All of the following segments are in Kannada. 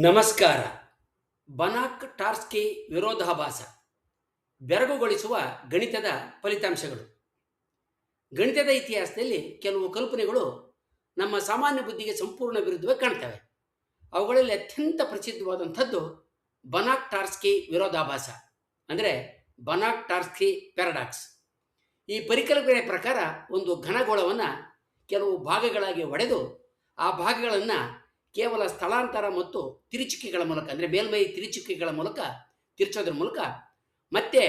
ನಮಸ್ಕಾರ. ಬನಾಕ್ ಟಾರ್ಸ್ಕಿ ವಿರೋಧಾಭಾಸ ಬೆರಗುಗೊಳಿಸುವ ಗಣಿತದ ಫಲಿತಾಂಶಗಳು. ಗಣಿತದ ಇತಿಹಾಸದಲ್ಲಿ ಕೆಲವು ಕಲ್ಪನೆಗಳು ನಮ್ಮ ಸಾಮಾನ್ಯ ಬುದ್ಧಿಗೆ ಸಂಪೂರ್ಣ ವಿರುದ್ಧವಾಗಿ ಕಾಣ್ತವೆ. ಅವುಗಳಲ್ಲಿ ಅತ್ಯಂತ ಪ್ರಸಿದ್ಧವಾದಂಥದ್ದು ಬನಾಕ್ ಟಾರ್ಸ್ಕಿ ವಿರೋಧಾಭಾಸ, ಅಂದರೆ ಬನಾಕ್ ಟಾರ್ಸ್ಕಿ ಪ್ಯಾರಡಾಕ್ಸ್. ಈ ಪರಿಕಲ್ಪನೆಯ ಪ್ರಕಾರ ಒಂದು ಘನಗೋಳವನ್ನು ಕೆಲವು ಭಾಗಗಳಾಗಿ ಒಡೆದು ಆ ಭಾಗಗಳನ್ನು ಕೇವಲ ಸ್ಥಳಾಂತರ ಮತ್ತು ತಿರುಚುಕಿಗಳ ಮೂಲಕ, ಅಂದರೆ ಮೇಲ್ಮೈ ತಿರುಚುಕಿಗಳ ಮೂಲಕ ತಿರುಚೋದ್ರ ಮೂಲಕ ಮತ್ತೆ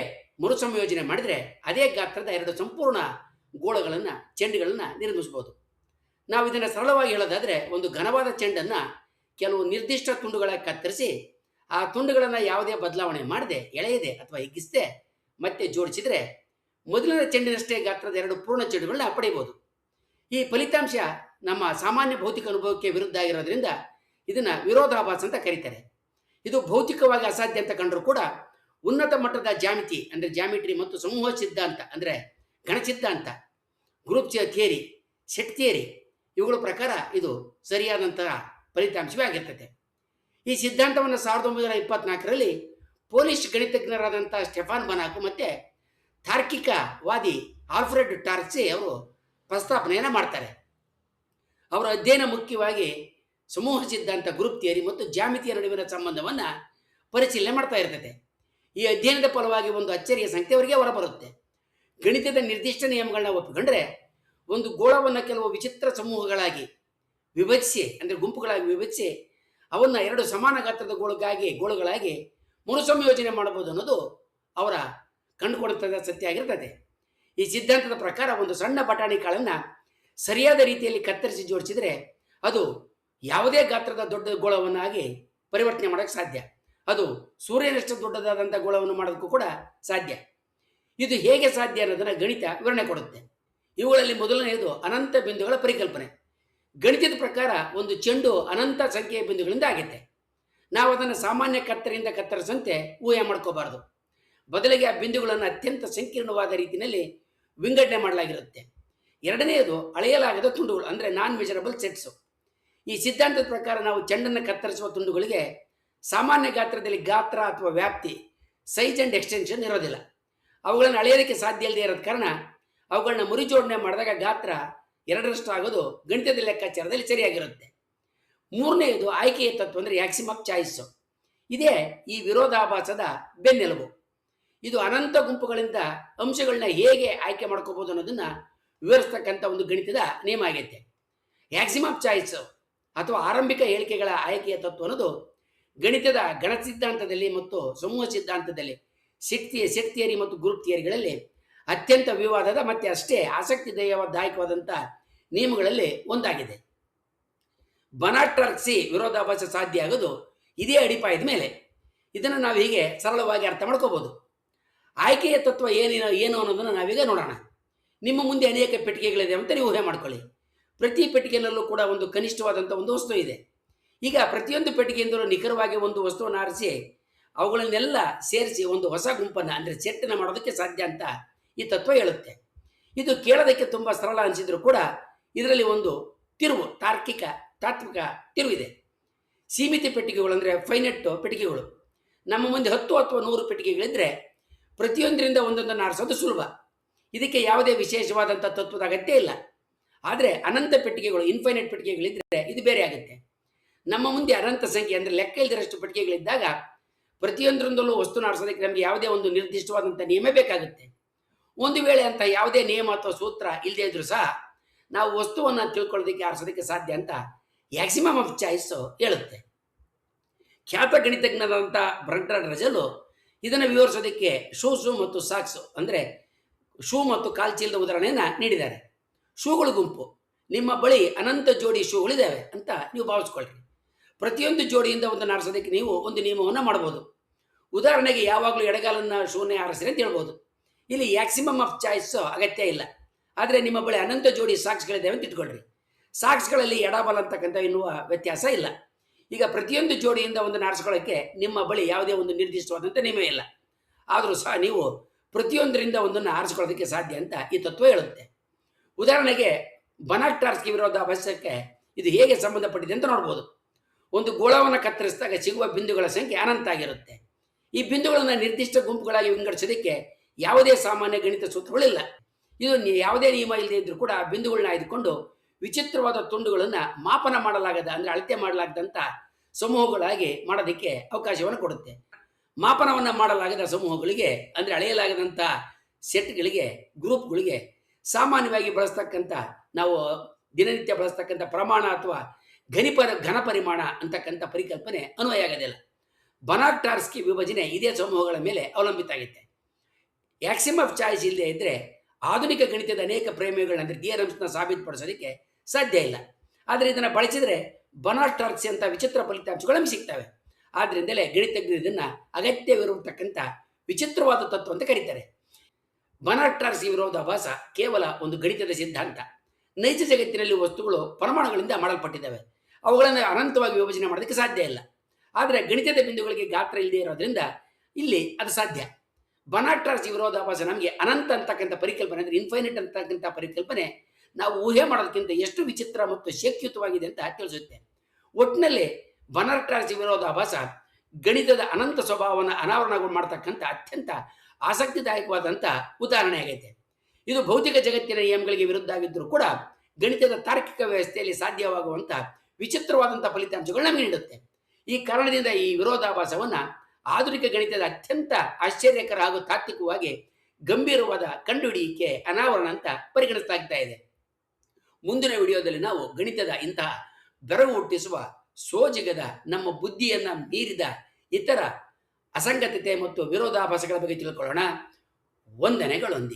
ಮರುಸಂಯೋಜನೆ ಮಾಡಿದರೆ ಅದೇ ಗಾತ್ರದ ಎರಡು ಸಂಪೂರ್ಣ ಗೋಳಗಳನ್ನು, ಚೆಂಡುಗಳನ್ನು ನಿರ್ಮಿಸ್ಬೋದು. ನಾವು ಇದನ್ನು ಸರಳವಾಗಿ ಹೇಳೋದಾದರೆ, ಒಂದು ಘನವಾದ ಚೆಂಡನ್ನು ಕೆಲವು ನಿರ್ದಿಷ್ಟ ತುಂಡುಗಳಾಗಿ ಕತ್ತರಿಸಿ ಆ ತುಂಡುಗಳನ್ನು ಯಾವುದೇ ಬದಲಾವಣೆ ಮಾಡದೆ, ಎಳೆಯದೆ ಅಥವಾ ಹಿಗ್ಗಿಸದೆ ಮತ್ತೆ ಜೋಡಿಸಿದರೆ ಮೊದಲಿನ ಚೆಂಡಿನಷ್ಟೇ ಗಾತ್ರದ ಎರಡು ಪೂರ್ಣ ಚೆಂಡುಗಳನ್ನ ಪಡೆಯಬಹುದು. ಈ ಫಲಿತಾಂಶ ನಮ್ಮ ಸಾಮಾನ್ಯ ಭೌತಿಕ ಅನುಭವಕ್ಕೆ ವಿರುದ್ಧ ಆಗಿರೋದ್ರಿಂದ ಇದನ್ನು ವಿರೋಧಾಭಾಸ ಅಂತ ಕರೀತಾರೆ. ಇದು ಭೌತಿಕವಾಗಿ ಅಸಾಧ್ಯ ಅಂತ ಕಂಡರೂ ಕೂಡ ಉನ್ನತ ಮಟ್ಟದ ಜ್ಯಾಮಿತಿ, ಅಂದರೆ ಜ್ಯಾಮಿಟ್ರಿ ಮತ್ತು ಸಮೂಹ ಸಿದ್ಧಾಂತ, ಅಂದರೆ ಗಣ ಸಿದ್ಧಾಂತ, ಗ್ರೂಪ್ ಥಿಯರಿ, ಸೆಟ್ ಥಿಯರಿ, ಇವುಗಳ ಪ್ರಕಾರ ಇದು ಸರಿಯಾದಂತಹ ಫಲಿತಾಂಶವೇ ಆಗಿರ್ತದೆ. ಈ ಸಿದ್ಧಾಂತವನ್ನು 1924ರಲ್ಲಿ ಪೋಲಿಷ್ ಗಣಿತಜ್ಞರಾದಂಥ ಸ್ಟೆಫಾನ್ ಬನಾಕ್ ಮತ್ತು ತಾರ್ಕಿಕವಾದಿ ಆಲ್ಫ್ರೆಡ್ ಟಾರ್ಸಿ ಅವರು ಪ್ರಸ್ತಾಪನೆಯನ್ನು ಮಾಡ್ತಾರೆ. ಅವರ ಅಧ್ಯಯನ ಮುಖ್ಯವಾಗಿ ಸಮೂಹ ಸಿದ್ಧಾಂತ, ಗ್ರೂಪ್ ಥಿಯರಿ ಮತ್ತು ಜ್ಯಾಮಿತಿಯ ನಡುವಿನ ಸಂಬಂಧವನ್ನು ಪರಿಶೀಲನೆ ಮಾಡ್ತಾ ಇರ್ತದೆ. ಈ ಅಧ್ಯಯನದ ಫಲವಾಗಿ ಒಂದು ಅಚ್ಚರಿಯ ಸಂಖ್ಯೆ ಅವರಿಗೆ ಹೊರಬರುತ್ತೆ. ಗಣಿತದ ನಿರ್ದಿಷ್ಟ ನಿಯಮಗಳನ್ನ ಒಪ್ಪಿಕೊಂಡ್ರೆ ಒಂದು ಗೋಳವನ್ನು ಕೆಲವು ವಿಚಿತ್ರ ಸಮೂಹಗಳಾಗಿ ವಿಭಜಿಸಿ, ಅಂದರೆ ಗುಂಪುಗಳಾಗಿ ವಿಭಜಿಸಿ ಅವನ್ನು ಎರಡು ಸಮಾನ ಗಾತ್ರದ ಗೋಳುಗಳಾಗಿ ಮರುಸಂಯೋಜನೆ ಮಾಡಬಹುದು ಅನ್ನೋದು ಅವರ ಕಂಡುಕೊಳ್ಳುತ್ತದೆ ಸತ್ಯ ಆಗಿರ್ತದೆ. ಈ ಸಿದ್ಧಾಂತದ ಪ್ರಕಾರ ಒಂದು ಸಣ್ಣ ಬಟಾಣಿ ಕಾಳನ್ನು ಸರಿಯಾದ ರೀತಿಯಲ್ಲಿ ಕತ್ತರಿಸಿ ಜೋಡಿಸಿದರೆ ಅದು ಯಾವುದೇ ಗಾತ್ರದ ದೊಡ್ಡ ಗೋಳವನ್ನಾಗಿ ಪರಿವರ್ತನೆ ಮಾಡೋಕ್ಕೆ ಸಾಧ್ಯ. ಅದು ಸೂರ್ಯನಷ್ಟು ದೊಡ್ಡದಾದಂಥ ಗೋಳವನ್ನು ಮಾಡೋದಕ್ಕೂ ಕೂಡ ಸಾಧ್ಯ. ಇದು ಹೇಗೆ ಸಾಧ್ಯ ಅನ್ನೋದನ್ನು ಗಣಿತ ವಿವರಣೆ ಕೊಡುತ್ತೆ. ಇವುಗಳಲ್ಲಿ ಮೊದಲನೆಯದು ಅನಂತ ಬಿಂದುಗಳ ಪರಿಕಲ್ಪನೆ. ಗಣಿತದ ಪ್ರಕಾರ ಒಂದು ಚೆಂಡು ಅನಂತ ಸಂಖ್ಯೆಯ ಬಿಂದುಗಳಿಂದ ಆಗುತ್ತೆ. ನಾವು ಅದನ್ನು ಸಾಮಾನ್ಯ ಕತ್ತರಿಯಿಂದ ಕತ್ತರಿಸಂತೆ ಊಹೆ ಮಾಡ್ಕೋಬಾರ್ದು. ಬದಲಿಗೆ ಆ ಬಿಂದುಗಳನ್ನು ಅತ್ಯಂತ ಸಂಕೀರ್ಣವಾದ ರೀತಿಯಲ್ಲಿ ವಿಂಗಡಣೆ ಮಾಡಲಾಗಿರುತ್ತೆ. ಎರಡನೆಯದು ಅಳೆಯಲಾಗದ ತುಂಡುಗಳು, ಅಂದರೆ ನಾನ್ ಮೆಜರಬಲ್ ಸೆಟ್ಸು. ಈ ಸಿದ್ಧಾಂತದ ಪ್ರಕಾರ ನಾವು ಚೆಂಡನ್ನು ಕತ್ತರಿಸುವ ತುಂಡುಗಳಿಗೆ ಸಾಮಾನ್ಯ ಗಾತ್ರದಲ್ಲಿ ಗಾತ್ರ ಅಥವಾ ವ್ಯಾಪ್ತಿ, ಸೈಜ್ ಆ್ಯಂಡ್ ಎಕ್ಸ್ಟೆನ್ಷನ್ ಇರೋದಿಲ್ಲ. ಅವುಗಳನ್ನು ಅಳೆಯೋದಕ್ಕೆ ಸಾಧ್ಯ ಇಲ್ಲದೆ ಇರೋದ ಕಾರಣ ಅವುಗಳನ್ನ ಮುರಿಜೋಡಣೆ ಮಾಡಿದಾಗ ಗಾತ್ರ ಎರಡರಷ್ಟು ಆಗೋದು ಗಣಿತದ ಲೆಕ್ಕಾಚಾರದಲ್ಲಿ ಸರಿಯಾಗಿರುತ್ತೆ. ಮೂರನೆಯದು ಆಯ್ಕೆಯ ತತ್ವ, ಅಂದರೆ ಆಕ್ಸಿಮ್ ಆಫ್ ಚಾಯ್ಸು. ಇದೇ ಈ ವಿರೋಧಾಭಾಸದ ಬೆನ್ನೆಲುಬು. ಇದು ಅನಂತ ಗುಂಪುಗಳಿಂದ ಅಂಶಗಳನ್ನ ಹೇಗೆ ಆಯ್ಕೆ ಮಾಡ್ಕೋಬಹುದು ಅನ್ನೋದನ್ನು ವಿವರಿಸ್ತಕ್ಕಂಥ ಒಂದು ಗಣಿತದ ನಿಯಮ ಆಗೈತೆ. ಆಕ್ಸಿಮ್ ಆಫ್ ಚಾಯ್ಸ್ ಅಥವಾ ಆರಂಭಿಕ ಹೇಳಿಕೆಗಳ ಆಯ್ಕೆಯ ತತ್ವ ಅನ್ನೋದು ಗಣಿತದ ಗಣ ಸಿದ್ಧಾಂತದಲ್ಲಿ ಮತ್ತು ಸಮೂಹ ಸಿದ್ಧಾಂತದಲ್ಲಿ, ಸೆಟ್ ಥಿಯರಿ ಮತ್ತು ಗ್ರೂಪ್ ಥಿಯರಿಗಳಲ್ಲಿ ಅತ್ಯಂತ ವಿವಾದದ ಮತ್ತು ಅಷ್ಟೇ ಆಸಕ್ತಿದಾಯಕವಾದಂಥ ನಿಯಮಗಳಲ್ಲಿ ಒಂದಾಗಿದೆ. ಬನಾಕ್ ಟಾರ್ಸ್ಕಿ ವಿರೋಧಾಭಾಸ ಸಾಧ್ಯ ಆಗೋದು ಇದೇ ಅಡಿಪಾಯದ ಮೇಲೆ. ಇದನ್ನು ನಾವು ಹೀಗೆ ಸರಳವಾಗಿ ಅರ್ಥ ಮಾಡ್ಕೋಬಹುದು. ಆಯ್ಕೆಯ ತತ್ವ ಏನು ಅನ್ನೋದನ್ನು ನಾವೀಗ ನೋಡೋಣ. ನಿಮ್ಮ ಮುಂದೆ ಅನೇಕ ಪೆಟ್ಟಿಗೆಗಳಿದೆ ಅಂತ ನೀವು ಊಹೆ ಮಾಡ್ಕೊಳ್ಳಿ. ಪ್ರತಿ ಪೆಟ್ಟಿಗೆಯಲ್ಲೂ ಕೂಡ ಒಂದು ಕನಿಷ್ಠವಾದಂಥ ಒಂದು ವಸ್ತು ಇದೆ. ಈಗ ಪ್ರತಿಯೊಂದು ಪೆಟ್ಟಿಗೆಯಿಂದಲೂ ನಿಖರವಾಗಿ ಒಂದು ವಸ್ತುವನ್ನು ಆರಿಸಿ ಅವುಗಳನ್ನೆಲ್ಲ ಸೇರಿಸಿ ಒಂದು ಹೊಸ ಗುಂಪನ್ನು, ಅಂದರೆ ಸೆಟ್ಟನ್ನು ಮಾಡೋದಕ್ಕೆ ಸಾಧ್ಯ ಅಂತ ಈ ತತ್ವ ಹೇಳುತ್ತೆ. ಇದು ಕೇಳೋದಕ್ಕೆ ತುಂಬ ಸರಳ ಅನಿಸಿದ್ರು ಕೂಡ ಇದರಲ್ಲಿ ಒಂದು ತಿರುವು, ತಾತ್ವಿಕ ತಿರುವಿದೆ. ಸೀಮಿತ ಪೆಟ್ಟಿಗೆಗಳು, ಅಂದರೆ ಫೈನೈಟ್ ಪೆಟ್ಟಿಗೆಗಳು. ನಮ್ಮ ಮುಂದೆ 10 ಅಥವಾ 100 ಪೆಟ್ಟಿಗೆಗಳಿದ್ದರೆ ಪ್ರತಿಯೊಂದರಿಂದ ಒಂದೊಂದನ್ನು ಆರಿಸೋದು ಸುಲಭ. ಇದಕ್ಕೆ ಯಾವುದೇ ವಿಶೇಷವಾದಂಥ ತತ್ವದ ಅಗತ್ಯ ಇಲ್ಲ. ಆದರೆ ಅನಂತ ಪೆಟ್ಟಿಗೆಗಳು, ಇನ್ಫೈನೈಟ್ ಪೆಟ್ಟಿಗೆಗಳಿದ್ದರೆ ಇದು ಬೇರೆ ಆಗುತ್ತೆ. ನಮ್ಮ ಮುಂದೆ ಅನಂತ ಸಂಖ್ಯೆ, ಅಂದರೆ ಲೆಕ್ಕ ಇಲ್ಲದರಷ್ಟು ಪೆಟ್ಟಿಗೆಗಳಿದ್ದಾಗ ಪ್ರತಿಯೊಂದರಿಂದಲೂ ವಸ್ತುನ ಆರಿಸೋದಕ್ಕೆ ನಮಗೆ ಯಾವುದೇ ಒಂದು ನಿರ್ದಿಷ್ಟವಾದಂಥ ನಿಯಮ ಬೇಕಾಗುತ್ತೆ. ಒಂದು ವೇಳೆ ಅಂತ ಯಾವುದೇ ನಿಯಮ ಅಥವಾ ಸೂತ್ರ ಇಲ್ಲದೇ ಇದ್ರೂ ಸಹ ನಾವು ವಸ್ತುವನ್ನು ತಿಳ್ಕೊಳ್ಳೋದಕ್ಕೆ, ಆರಿಸೋದಕ್ಕೆ ಸಾಧ್ಯ ಅಂತ ಆಕ್ಸಿಮ್ ಆಫ್ ಚಾಯ್ಸ್ ಹೇಳುತ್ತೆ. ಖ್ಯಾತ ಗಣಿತಜ್ಞರಾದಂಥ ಬರ್ಟ್ರಾಂಡ್ ರಸೆಲ್ ಇದನ್ನು ವಿವರಿಸೋದಕ್ಕೆ ಶೂಸು ಮತ್ತು ಸಾಕ್ಸು, ಅಂದರೆ ಶೂ ಮತ್ತು ಕಾಲ್ಚೀಲದ ಉದಾಹರಣೆಯನ್ನು ನೀಡಿದ್ದಾರೆ. ಶೂಗಳ ಗುಂಪು, ನಿಮ್ಮ ಬಳಿ ಅನಂತ ಜೋಡಿ ಶೂಗಳಿದ್ದಾವೆ ಅಂತ ನೀವು ಭಾವಿಸ್ಕೊಳ್ರಿ. ಪ್ರತಿಯೊಂದು ಜೋಡಿಯಿಂದ ಒಂದನ್ನು ಆರಿಸೋದಕ್ಕೆ ನೀವು ಒಂದು ನಿಯಮವನ್ನು ಮಾಡ್ಬೋದು. ಉದಾಹರಣೆಗೆ ಯಾವಾಗಲೂ ಎಡಗಾಲನ್ನು ಶೂನ್ಯ ಆರಿಸಿರಿ ಅಂತ ಹೇಳ್ಬೋದು. ಇಲ್ಲಿ ಆಕ್ಸಿಮ್ ಆಫ್ ಚಾಯ್ಸ್ ಅಗತ್ಯ ಇಲ್ಲ. ಆದರೆ ನಿಮ್ಮ ಬಳಿ ಅನಂತ ಜೋಡಿ ಸಾಕ್ಸ್ಗಳಿದ್ದಾವೆ ಅಂತ ಇಟ್ಕೊಳ್ರಿ. ಸಾಕ್ಸ್ಗಳಲ್ಲಿ ಎಡಬಲ ಅಂತಕ್ಕಂಥ ಎನ್ನುವ ವ್ಯತ್ಯಾಸ ಇಲ್ಲ. ಈಗ ಪ್ರತಿಯೊಂದು ಜೋಡಿಯಿಂದ ಒಂದನ್ನು ಆರಿಸ್ಕೊಳ್ಳೋಕ್ಕೆ ನಿಮ್ಮ ಬಳಿ ಯಾವುದೇ ಒಂದು ನಿರ್ದಿಷ್ಟವಾದಂಥ ನಿಯಮ ಇಲ್ಲ. ಆದರೂ ಸಹ ನೀವು ಪ್ರತಿಯೊಂದರಿಂದ ಒಂದನ್ನು ಆರಿಸ್ಕೊಳ್ಳೋದಕ್ಕೆ ಸಾಧ್ಯ ಅಂತ ಈ ತತ್ವ ಹೇಳುತ್ತೆ. ಉದಾಹರಣೆಗೆ ಬನಾಕ್ ಟಾರ್ಸ್ಕಿ ವಿರೋಧಾಭಾಸಕ್ಕೆ ಇದು ಹೇಗೆ ಸಂಬಂಧಪಟ್ಟಿದೆ ಅಂತ ನೋಡ್ಬೋದು. ಒಂದು ಗೋಳವನ್ನು ಕತ್ತರಿಸಿದಾಗ ಸಿಗುವ ಬಿಂದುಗಳ ಸಂಖ್ಯೆ ಅನಂತ ಆಗಿರುತ್ತೆ. ಈ ಬಿಂದುಗಳನ್ನು ನಿರ್ದಿಷ್ಟ ಗುಂಪುಗಳಾಗಿ ವಿಂಗಡಿಸೋದಕ್ಕೆ ಯಾವುದೇ ಸಾಮಾನ್ಯ ಗಣಿತ ಸೂತ್ರಗಳಿಲ್ಲ. ಇದು ಯಾವುದೇ ನಿಯಮ ಇಲ್ಲದೆ ಇದ್ರೂ ಕೂಡ ಆ ಬಿಂದುಗಳನ್ನ ಆಯ್ದುಕೊಂಡು ವಿಚಿತ್ರವಾದ ತುಂಡುಗಳನ್ನು ಮಾಪನ ಮಾಡಲಾಗದ ಅಂದರೆ ಅಳತೆ ಮಾಡಲಾಗದಂಥ ಸಮೂಹಗಳಾಗಿ ಮಾಡೋದಕ್ಕೆ ಅವಕಾಶವನ್ನು ಕೊಡುತ್ತೆ. ಮಾಪನವನ್ನು ಮಾಡಲಾಗದ ಸಮೂಹಗಳಿಗೆ ಅಂದರೆ ಅಳೆಯಲಾಗದಂಥ ಸೆಟ್ಗಳಿಗೆ, ಗ್ರೂಪ್ಗಳಿಗೆ ಸಾಮಾನ್ಯವಾಗಿ ಬಳಸ್ತಕ್ಕಂಥ ನಾವು ದಿನನಿತ್ಯ ಬಳಸ್ತಕ್ಕಂಥ ಪ್ರಮಾಣ ಅಥವಾ ಘನ ಪರಿಮಾಣ ಅಂತಕ್ಕಂಥ ಪರಿಕಲ್ಪನೆ ಅನ್ವಯ ಆಗೋದಿಲ್ಲ. ಬನಾಕ್ ಟಾರ್ಸ್ಕಿ ವಿಭಜನೆ ಇದೇ ಸಮೂಹಗಳ ಮೇಲೆ ಅವಲಂಬಿತ ಆಗುತ್ತೆ. ಆಕ್ಸಿಮ್ ಆಫ್ ಚಾಯ್ಸ್ ಇಲ್ಲದೆ ಇದ್ದರೆ ಆಧುನಿಕ ಗಣಿತದ ಅನೇಕ ಪ್ರಮೇಯಗಳನ್ನ ಅಂದರೆ ಥಿಯರಮ್ಸ್ನ ಸಾಬೀತುಪಡಿಸೋದಕ್ಕೆ ಸಾಧ್ಯ ಇಲ್ಲ. ಆದರೆ ಇದನ್ನು ಬಳಸಿದರೆ ಬನಾಕ್ ಟಾರ್ಸ್ಕಿ ಅಂತ ವಿಚಿತ್ರ ಫಲಿತಾಂಶಗಳು ನಮಗೆ ಸಿಗ್ತವೆ. ಆದ್ದರಿಂದಲೇ ಗಣಿತಜ್ಞರು ಇದನ್ನು ಅಗತ್ಯವಿರತಕ್ಕಂಥ ವಿಚಿತ್ರವಾದ ತತ್ವ ಅಂತ ಕರೀತಾರೆ. ಬನಾಕ್ ಟಾರ್ಸ್ಕಿ ವಿರೋಧಾಭಾಸ ಕೇವಲ ಒಂದು ಗಣಿತದ ಸಿದ್ಧಾಂತ. ನೈಜ ಜಗತ್ತಿನಲ್ಲಿ ವಸ್ತುಗಳು ಪರಮಾಣುಗಳಿಂದ ಮಾಡಲ್ಪಟ್ಟಿದ್ದಾವೆ. ಅವುಗಳನ್ನು ಅನಂತವಾಗಿ ವಿಭಜನೆ ಮಾಡೋದಕ್ಕೆ ಸಾಧ್ಯ ಇಲ್ಲ. ಆದರೆ ಗಣಿತದ ಬಿಂದುಗಳಿಗೆ ಗಾತ್ರ ಇಲ್ಲದೆ ಇರೋದ್ರಿಂದ ಇಲ್ಲಿ ಅದು ಸಾಧ್ಯ. ಬನಾಕ್ ಟಾರ್ಸ್ಕಿ ವಿರೋಧಾಭಾಸ ನಮಗೆ ಅನಂತ ಅಂತಕ್ಕಂಥ ಪರಿಕಲ್ಪನೆ ಅಂದರೆ ಇನ್ಫೈನೈಟ್ ಅಂತಕ್ಕಂಥ ಪರಿಕಲ್ಪನೆ ನಾವು ಊಹೆ ಮಾಡೋದಕ್ಕಿಂತ ಎಷ್ಟು ವಿಚಿತ್ರ ಮತ್ತು ಶಕ್ತಿಯುತವಾಗಿದೆ ಅಂತ ತಿಳಿಸುತ್ತೆ. ಒಟ್ಟಿನಲ್ಲಿ ಬನಾಕ್ ಟಾರ್ಸ್ಕಿ ವಿರೋಧಾಭಾಸ ಗಣಿತದ ಅನಂತ ಸ್ವಭಾವವನ್ನು ಅನಾವರಣಗಳು ಮಾಡ್ತಕ್ಕಂಥ ಅತ್ಯಂತ ಆಸಕ್ತಿದಾಯಕವಾದಂಥ ಉದಾಹರಣೆ ಆಗೈತೆ. ಇದು ಭೌತಿಕ ಜಗತ್ತಿನ ನಿಯಮಗಳಿಗೆ ವಿರುದ್ಧ ಆಗಿದ್ದರೂ ಕೂಡ ಗಣಿತದ ತಾರ್ಕಿಕ ವ್ಯವಸ್ಥೆಯಲ್ಲಿ ಸಾಧ್ಯವಾಗುವಂಥ ವಿಚಿತ್ರವಾದಂಥ ಫಲಿತಾಂಶಗಳು ನಮಗೆ ನೀಡುತ್ತೆ. ಈ ಕಾರಣದಿಂದ ಈ ವಿರೋಧಾಭಾಸವನ್ನು ಆಧುನಿಕ ಗಣಿತದ ಅತ್ಯಂತ ಆಶ್ಚರ್ಯಕರ ಹಾಗೂ ತಾತ್ವಿಕವಾಗಿ ಗಂಭೀರವಾದ ಕಂಡುಹಿಡಿಯಿಕೆ ಅನಾವರಣ ಅಂತ ಪರಿಗಣಿಸಲಾಗ್ತಾ ಇದೆ. ಮುಂದಿನ ವಿಡಿಯೋದಲ್ಲಿ ನಾವು ಗಣಿತದ ಇಂತಹ ಬೆರಗು ಹುಟ್ಟಿಸುವ ಸೋಜಿಗದ ನಮ್ಮ ಬುದ್ಧಿಯನ್ನು ಮೀರಿದ ಇತರ ಅಸಂಗತತೆ ಮತ್ತು ವಿರೋಧಾಭಾಸಗಳ ಬಗ್ಗೆ ತಿಳ್ಕೊಳ್ಳೋಣ. ವಂದನೆಗಳೊಂದಿಗೆ.